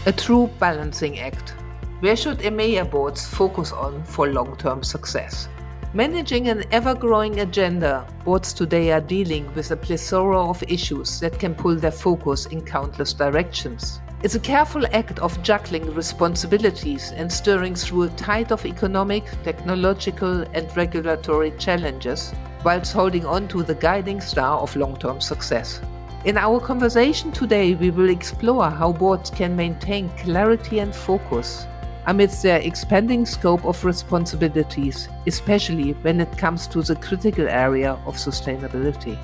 A true balancing act. Where should EMEIA boards focus on for long-term success? Managing an ever-growing agenda, boards today are dealing with a plethora of issues that can pull their focus in countless directions. It's a careful act of juggling responsibilities and stirring through a tide of economic, technological, and regulatory challenges, whilst holding on to the guiding star of long-term success. In our conversation today, we will explore how boards can maintain clarity and focus amidst their expanding scope of responsibilities, especially when it comes to the critical area of sustainability.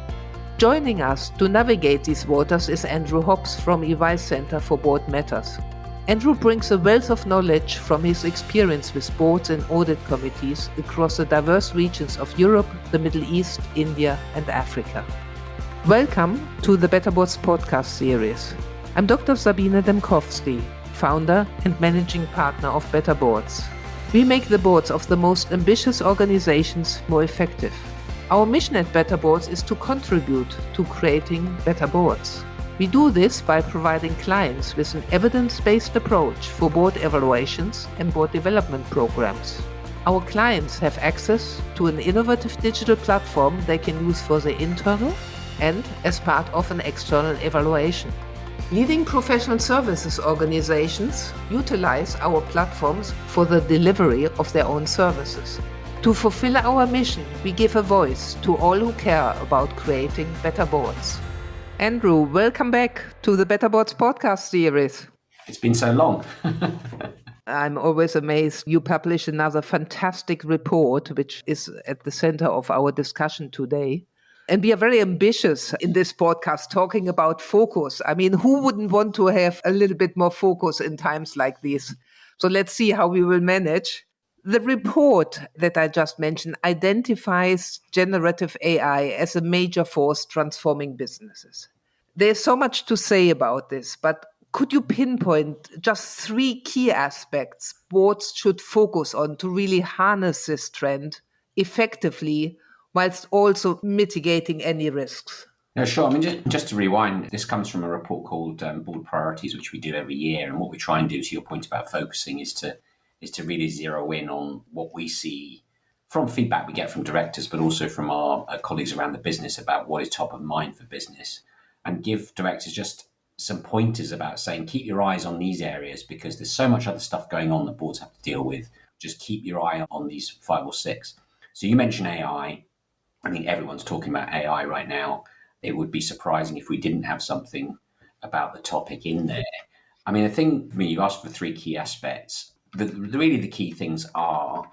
Joining us to navigate these waters is Andrew Hobbs from EY Center for Board Matters. Andrew brings a wealth of knowledge from his experience with boards and audit committees across the diverse regions of Europe, the Middle East, India, and Africa. Welcome to the Better Boards podcast series. I'm Dr. Sabine Dembkowski, founder and managing partner of Better Boards. We make the boards of the most ambitious organizations more effective. Our mission at Better Boards is to contribute to creating better boards. We do this by providing clients with an evidence-based approach for board evaluations and board development programs. Our clients have access to an innovative digital platform they can use for their internal and as part of an external evaluation. Leading professional services organizations utilize our platforms for the delivery of their own services. To fulfill our mission, we give a voice to all who care about creating better boards. Andrew, welcome back to the Better Boards podcast series. It's been so long. I'm always amazed. You publish another fantastic report, which is at the center of our discussion today. And we are very ambitious in this podcast talking about focus. I mean, who wouldn't want to have a little bit more focus in times like these? So let's see how we will manage. The report that I just mentioned identifies generative AI as a major force transforming businesses. There's so much to say about this, but could you pinpoint just 3 key aspects boards should focus on to really harness this trend effectively, whilst also mitigating any risks? No, sure. I mean, just to rewind, this comes from a report called Board Priorities, which we do every year. And what we try and do, to your point about focusing, is to really zero in on what we see from feedback we get from directors, but also from our colleagues around the business about what is top of mind for business, and give directors just some pointers about saying, keep your eyes on these areas because there's so much other stuff going on that boards have to deal with. Just keep your eye on these 5 or 6. So you mentioned AI. I think everyone's talking about AI right now. It would be surprising if we didn't have something about the topic in there. I mean, the thing for me, you asked for 3 key aspects. Really the key things are,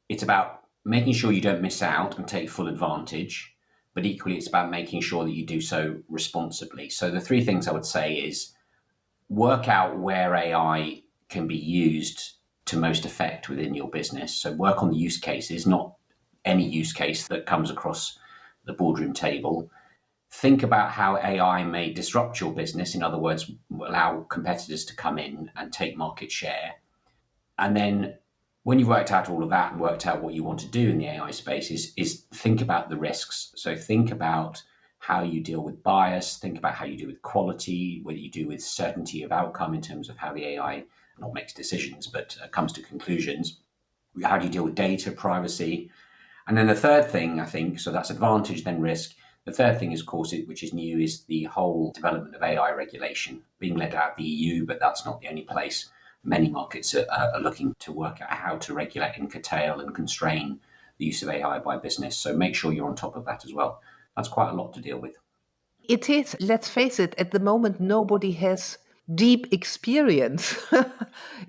it's about making sure you don't miss out and take full advantage, but equally it's about making sure that you do so responsibly. So the 3 things I would say is work out where AI can be used to most effect within your business. So work on the use cases, not any use case that comes across the boardroom table. Think about how AI may disrupt your business. In other words, allow competitors to come in and take market share. And then when you've worked out all of that and worked out what you want to do in the AI space is think about the risks. So think about how you deal with bias, think about how you deal with quality, what you do with certainty of outcome in terms of how the AI not makes decisions, but comes to conclusions. How do you deal with data, privacy? And then the third thing, I think, so that's advantage, then risk. The third thing is, of course, which is new, is the whole development of AI regulation being led out of the EU, but that's not the only place. Many markets are looking to work out how to regulate and curtail and constrain the use of AI by business. So make sure you're on top of that as well. That's quite a lot to deal with. It is. Let's face it, at the moment, nobody has deep experience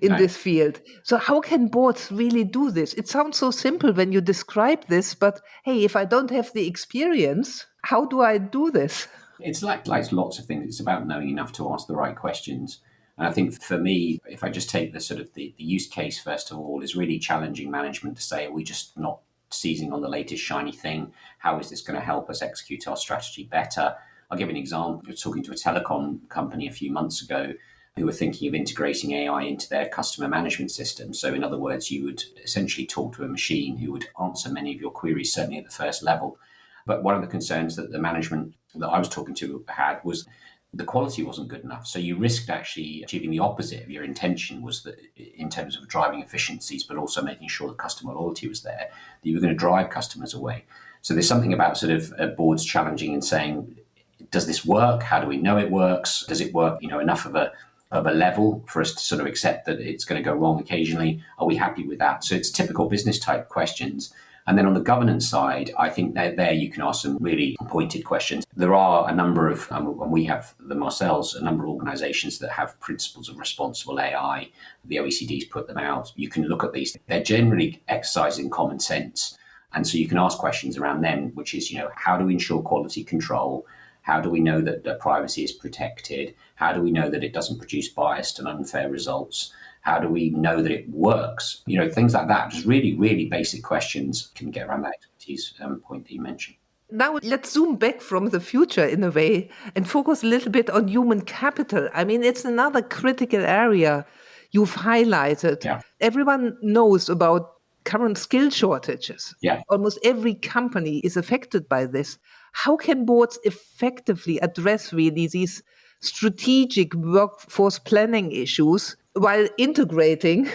in this field. So how can boards really do this? It sounds so simple when you describe this, but hey, if I don't have the experience, how do I do this? It's like lots of things. It's about knowing enough to ask the right questions. And I think for me, if I just take the sort of the use case, first of all, is really challenging management to say, are we just not seizing on the latest shiny thing? How is this going to help us execute our strategy better? I'll give an example. I was talking to a telecom company a few months ago who were thinking of integrating AI into their customer management system. So in other words, you would essentially talk to a machine who would answer many of your queries, certainly at the first level. But one of the concerns that the management that I was talking to had was the quality wasn't good enough. So you risked actually achieving the opposite of your intention, was that in terms of driving efficiencies, but also making sure that customer loyalty was there, that you were going to drive customers away. So there's something about sort of boards challenging and saying, does this work? How do we know it works? Does it work, enough of a level for us to sort of accept that it's going to go wrong occasionally? Are we happy with that? So it's typical business type questions. And then on the governance side, I think there you can ask some really pointed questions. There are a number of, and we have them ourselves, a number of organizations that have principles of responsible AI. The OECD's put them out. You can look at these. They're generally exercising common sense. And so you can ask questions around them, which is, how do we ensure quality control? How do we know that privacy is protected? How do we know that it doesn't produce biased and unfair results? How do we know that it works? Things like that, just really, really basic questions can get around that expertise point that you mentioned. Now, let's zoom back from the future in a way and focus a little bit on human capital. I mean, it's another critical area you've highlighted. Yeah. Everyone knows about current skill shortages. Yeah. Almost every company is affected by this. How can boards effectively address really these strategic workforce planning issues while integrating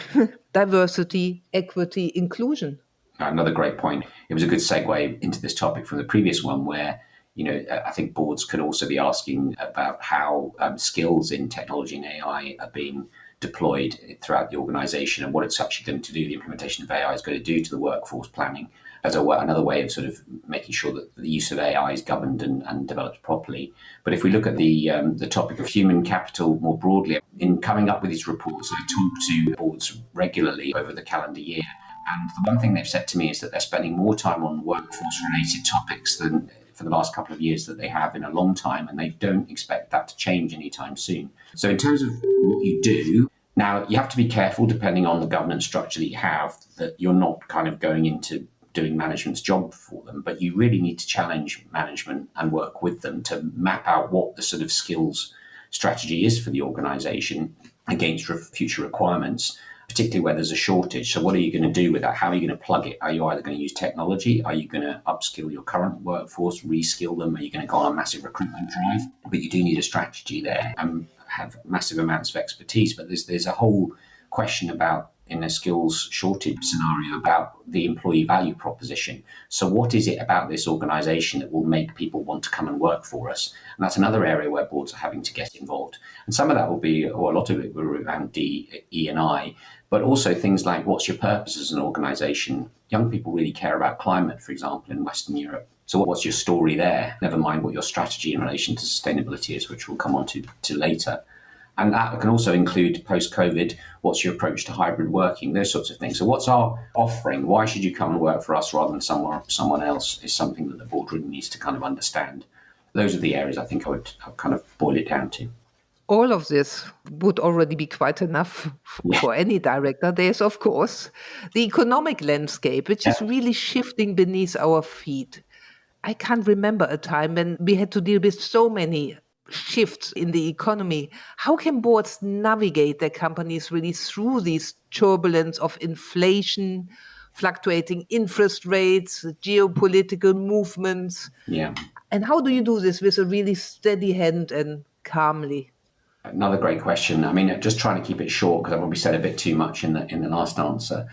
diversity, equity, inclusion? Another great point. It was a good segue into this topic from the previous one where, I think boards could also be asking about how skills in technology and AI are being deployed throughout the organization and what it's actually going to do, the implementation of AI is going to do to the workforce planning as another way of sort of making sure that the use of AI is governed and developed properly. But if we look at the topic of human capital more broadly, in coming up with these reports, I talk to boards regularly over the calendar year. And the one thing they've said to me is that they're spending more time on workforce-related topics than for the last couple of years that they have in a long time, and they don't expect that to change anytime soon. So in terms of what you do, now you have to be careful, depending on the governance structure that you have, that you're not kind of going into doing management's job for them, but you really need to challenge management and work with them to map out what the sort of skills strategy is for the organization against future requirements, particularly where there's a shortage. So what are you going to do with that? How are you going to plug it? Are you either going to use technology? Are you going to upskill your current workforce, reskill them? Are you going to go on a massive recruitment drive? But you do need a strategy there and have massive amounts of expertise. But there's a whole question about, in a skills shortage scenario, about the employee value proposition. So what is it about this organization that will make people want to come and work for us? And that's another area where boards are having to get involved. And some of that will be, or a lot of it will be around D&I, but also things like, what's your purpose as an organization? Young people really care about climate, for example, in Western Europe. So what's your story there? Never mind what your strategy in relation to sustainability is, which we'll come on to later. And that can also include post-COVID, what's your approach to hybrid working, those sorts of things. So what's our offering? Why should you come and work for us rather than someone else is something that the board really needs to kind of understand. Those are the areas I think I would kind of boil it down to. All of this would already be quite enough for any director. There's, of course, the economic landscape, which is really shifting beneath our feet. I can't remember a time when we had to deal with so many shifts in the economy. How can boards navigate their companies really through these turbulence of inflation, fluctuating interest rates, geopolitical movements? Yeah. And how do you do this with a really steady hand and calmly? Another great question. I mean, just trying to keep it short because I've probably said a bit too much in the last answer.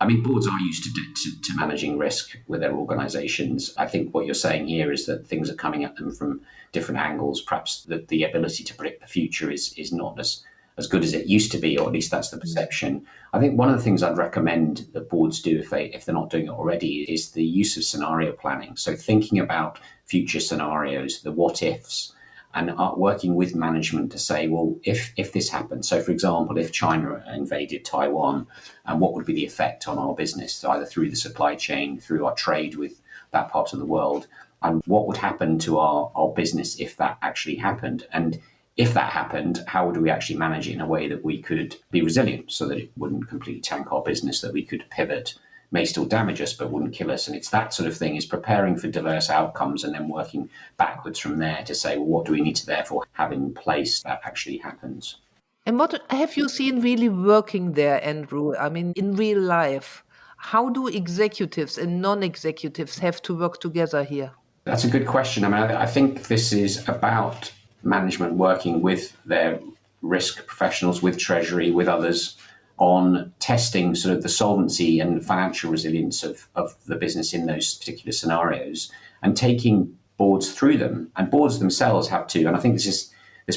I mean, boards are used to managing risk with their organizations. I think what you're saying here is that things are coming at them from different angles. Perhaps the ability to predict the future is not as good as it used to be, or at least that's the perception. I think one of the things I'd recommend that boards do, if they're not doing it already, is the use of scenario planning. So thinking about future scenarios, the what ifs, and working with management to say, well, if this happens, so for example, if China invaded Taiwan, what would be the effect on our business, either through the supply chain, through our trade with that part of the world, and what would happen to our business if that actually happened? And if that happened, how would we actually manage it in a way that we could be resilient so that it wouldn't completely tank our business, that we could pivot, may still damage us, but wouldn't kill us. And it's that sort of thing, is preparing for diverse outcomes and then working backwards from there to say, well, what do we need to therefore have in place that actually happens? And what have you seen really working there, Andrew? I mean, in real life, how do executives and non-executives have to work together here? That's a good question. I mean, I think this is about management working with their risk professionals, with Treasury, with others on testing sort of the solvency and financial resilience of the business in those particular scenarios and taking boards through them. And boards themselves have to, and I think this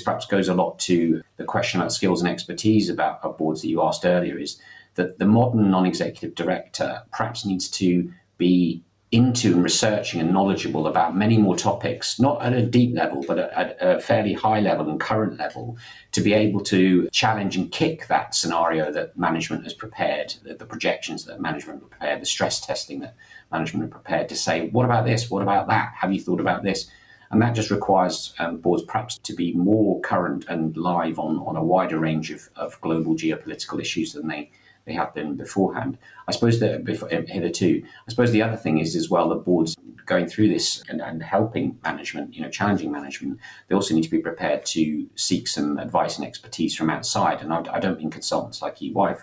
perhaps goes a lot to the question about skills and expertise of boards that you asked earlier, is that the modern non-executive director perhaps needs to be into and researching and knowledgeable about many more topics, not at a deep level, but at a fairly high level and current level, to be able to challenge and kick that scenario that management has prepared, the projections that management have prepared, the stress testing that management have prepared, to say, what about this? What about that? Have you thought about this? And that just requires boards perhaps to be more current and live on a wider range of global geopolitical issues than they have been beforehand. I suppose that hitherto. I suppose the other thing is as well, the boards going through this and helping management, challenging management, they also need to be prepared to seek some advice and expertise from outside. And I don't mean consultants like EY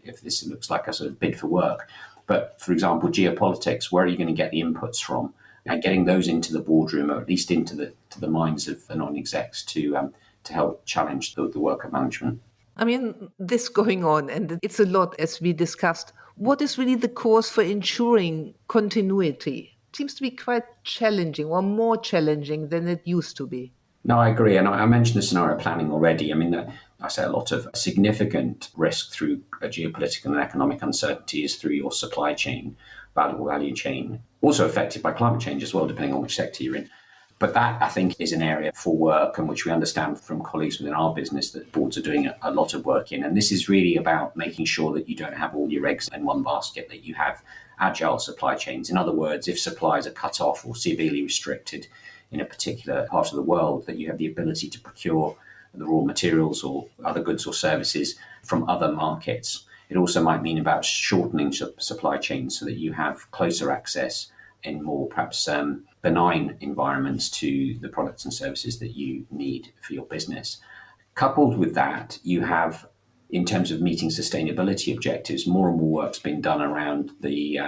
if this looks like a sort of bid for work, but for example, geopolitics, where are you going to get the inputs from? And getting those into the boardroom, or at least into the minds of the non-execs to help challenge the work of management. I mean, this going on, and it's a lot as we discussed. What is really the cause for ensuring continuity? It seems to be quite challenging, or more challenging than it used to be. No, I agree. And I mentioned the scenario planning already. I mean, I say a lot of significant risk through geopolitical and economic uncertainty is through your supply chain, value chain, also affected by climate change as well, depending on which sector you're in. But that, I think, is an area for work, and which we understand from colleagues within our business that boards are doing a lot of work in. And this is really about making sure that you don't have all your eggs in one basket, that you have agile supply chains. In other words, if supplies are cut off or severely restricted in a particular part of the world, that you have the ability to procure the raw materials or other goods or services from other markets. It also might mean about shortening supply chains so that you have closer access in more perhaps benign environments to the products and services that you need for your business. Coupled with that, you have, in terms of meeting sustainability objectives, more and more work's been done around the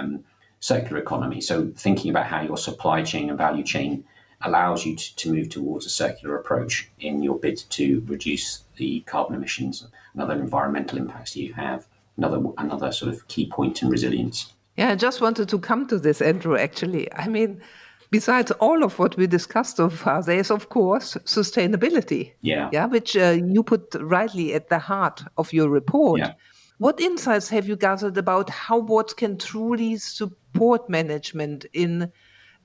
circular economy. So thinking about how your supply chain and value chain allows you to move towards a circular approach in your bid to reduce the carbon emissions and other environmental impacts that you have. Another sort of key point in resilience. Yeah, I just wanted to come to this, Andrew, actually. I mean, besides all of what we discussed so far, there is, of course, sustainability. Yeah, which you put rightly at the heart of your report. Yeah. What insights have you gathered about how boards can truly support management in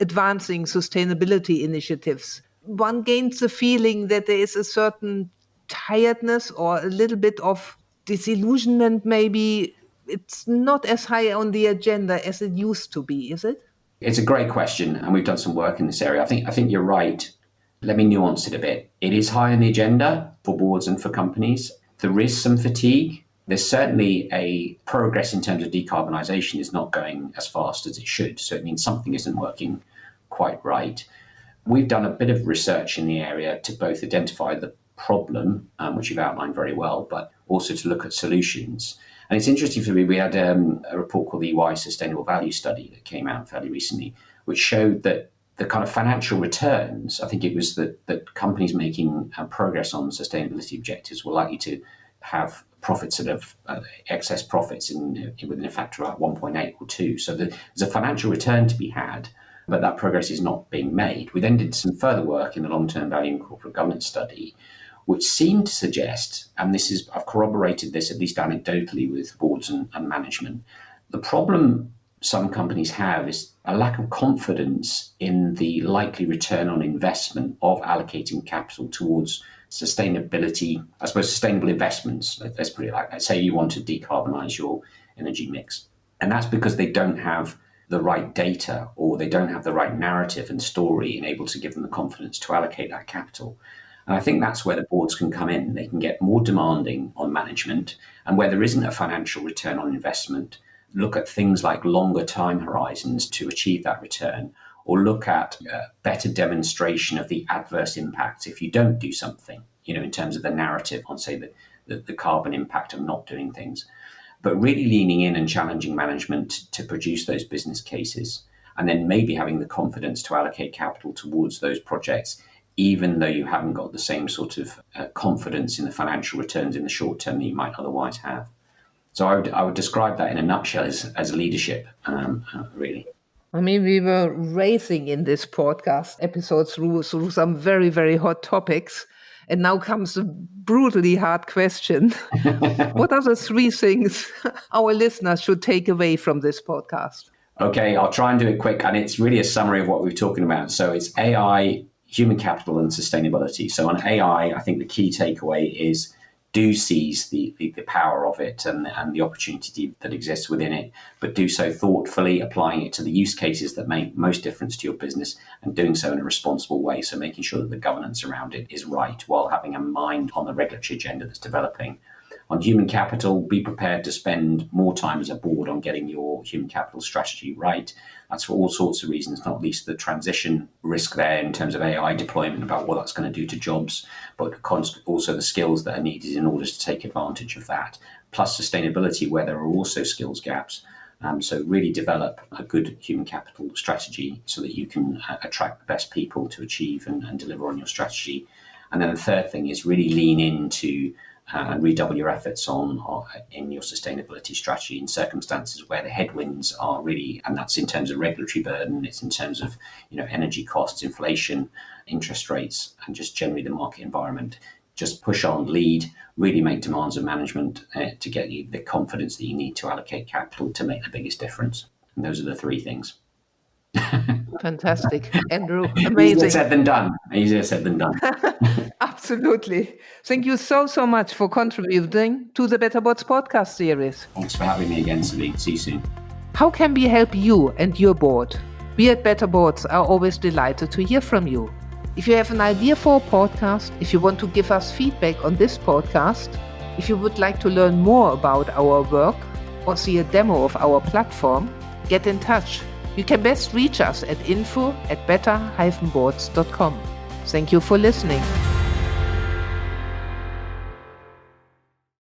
advancing sustainability initiatives? One gains the feeling that there is a certain tiredness or a little bit of disillusionment, maybe. It's not as high on the agenda as it used to be, is it? It's a great question, and we've done some work in this area. I think you're right. Let me nuance it a bit. It is high on the agenda for boards and for companies. There is some fatigue. There's certainly a progress in terms of decarbonisation is not going as fast as it should. So it means something isn't working quite right. We've done a bit of research in the area to both identify the problem, which you've outlined very well, but also to look at solutions. And it's interesting for me, we had a report called the EY Sustainable Value Study that came out fairly recently, which showed that the kind of financial returns, I think it was that companies making progress on sustainability objectives were likely to have profits that have excess profits within a factor of 1.8 or 2. So there's a financial return to be had, but that progress is not being made. We then did some further work in the long-term value and corporate governance study, which seemed to suggest, and I've corroborated this at least anecdotally with boards and management, the problem some companies have is a lack of confidence in the likely return on investment of allocating capital towards sustainability, I suppose sustainable investments. Let's put it like that. Say you want to decarbonize your energy mix. And that's because they don't have the right data, or they don't have the right narrative and story and able to give them the confidence to allocate that capital. And I think that's where the boards can come in. They can get more demanding on management, and where there isn't a financial return on investment, look at things like longer time horizons to achieve that return, or look at better demonstration of the adverse impacts if you don't do something, in terms of the narrative on, say, the carbon impact of not doing things. But really leaning in and challenging management to produce those business cases, and then maybe having the confidence to allocate capital towards those projects even though you haven't got the same sort of confidence in the financial returns in the short term that you might otherwise have. So I would describe that in a nutshell as leadership, really. I mean, we were racing in this podcast episode through some very, very hot topics. And now comes the brutally hard question. What are the 3 things our listeners should take away from this podcast? Okay, I'll try and do it quick. And it's really a summary of what we're talking about. So it's AI, human capital, and sustainability. So on AI, I think the key takeaway is do seize the power of it and the opportunity that exists within it, but do so thoughtfully, applying it to the use cases that make most difference to your business and doing so in a responsible way. So making sure that the governance around it is right while having a mind on the regulatory agenda that's developing. On human capital, be prepared to spend more time as a board on getting your human capital strategy right. That's for all sorts of reasons, not least the transition risk there in terms of AI deployment, about what that's going to do to jobs, but also the skills that are needed in order to take advantage of that, plus sustainability, where there are also skills gaps. So really develop a good human capital strategy so that you can attract the best people to achieve and deliver on your strategy. And then the third thing is really lean into and redouble your efforts in your sustainability strategy in circumstances where the headwinds are really, and that's in terms of regulatory burden, it's in terms of energy costs, inflation, interest rates, and just generally the market environment. Just push on, lead, really make demands of management to get you the confidence that you need to allocate capital to make the biggest difference. And those are the 3 things. Fantastic, Andrew. Amazing. Easier said than done. Easier said than done. Absolutely. Thank you so much for contributing to the Better Boards podcast series. Thanks for having me again, Sabine. See you soon. How can we help you and your board? We at Better Boards are always delighted to hear from you. If you have an idea for a podcast, if you want to give us feedback on this podcast, if you would like to learn more about our work or see a demo of our platform, get in touch. You can best reach us at info@better-boards.com. Thank you for listening.